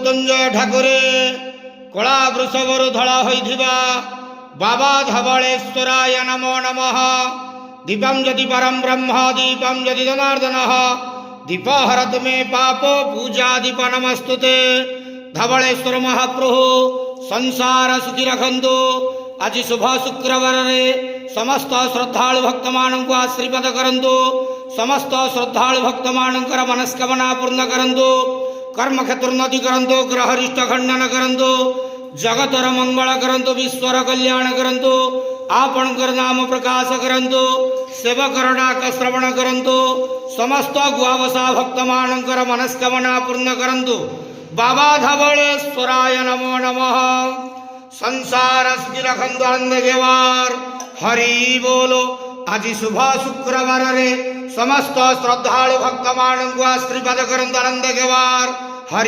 मृत्युंजय ठाकुरे कला वृषभरु धड़ा होइथिबा बाबा धवलेश्वराय नमो नमः। दीपं यदि परम ब्रह्म दीपं यदि जनार्दन दीप हरत मे पाप पूजा दीप नमस्तुते। धवलेश्वर महाप्रभु संसार सुखी रखंतु। आज शुभ शुक्रवार रे समस्त श्रद्धालु भक्त मानक आशीर्वाद करंतु। समस्त श्रद्धालु भक्त मानकर मनस्कामना पूर्ण करंतु। कर्म क्षेत्र उन्नति करंतु। ग्रहरिष्ट खंडन करंतु। जगतर मंगल करंतु। विश्वर कल्याण करंतु। आपणकर नाम प्रकाश करंतु। सेवकर डाक श्रवण करंतु। समस्त गुआवसा भक्त मानकर मनस्कामना पूर्ण करंतु। बाबा धवलेश्वराय नमो नमः। संसार सुखी रखंतु आनंद गेवार हरि बोलो। आज शुभ शुक्रवार रे समस्त श्रद्धालु भक्त मानक आशीर्वाद करंतु आनंद गेवार हरि।